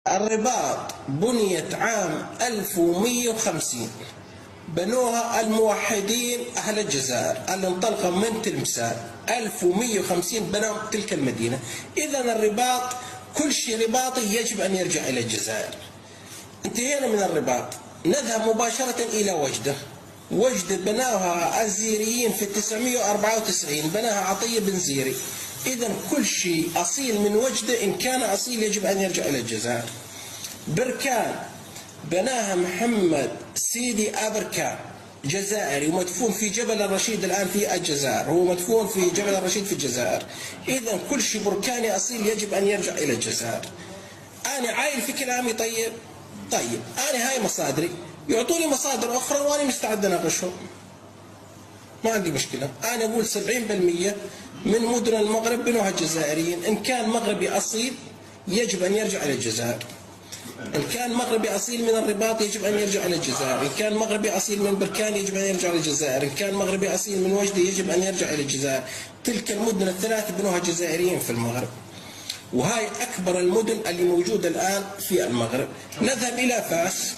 الرباط بنيت عام 1150، بنوها الموحدين أهل الجزائر اللي انطلقوا من تلمسان. 1150 بنوا تلك المدينة. إذا الرباط كل شيء رباطي يجب أن يرجع إلى الجزائر. انتهينا من الرباط، نذهب مباشرة إلى وجدة. وجدة بناها الزيريين في 994، بناها عطية بن زيري. إذا كل شيء أصيل من وجدة إن كان أصيل يجب أن يرجع إلى الجزائر. بركان بناها محمد سيدي أبركان، جزائري، ومدفون في جبل الرشيد الآن في الجزائر، هو مدفون في جبل الرشيد في الجزائر. إذا كل شيء بركاني أصيل يجب أن يرجع إلى الجزائر. أنا عايل في كلامي. طيب أنا هاي مصادري، يعطوني مصادر أخرى وأنا مستعد أناقشهم، ما عندي مشكلة. أنا أقول 70% من مدن المغرب بنوها الجزائريين. إن كان مغربي أصيل يجب أن يرجع إلى الجزائر. إن كان مغربي أصيل من الرباط يجب أن يرجع إلى الجزائر. إن كان مغربي أصيل من بركان يجب أن يرجع إلى الجزائر. إن كان مغربي أصيل من وجدة يجب أن يرجع إلى الجزائر. تلك المدن الثلاث بنوها جزائريين في المغرب، وهاي أكبر المدن اللي موجودة الآن في المغرب. نذهب إلى فاس.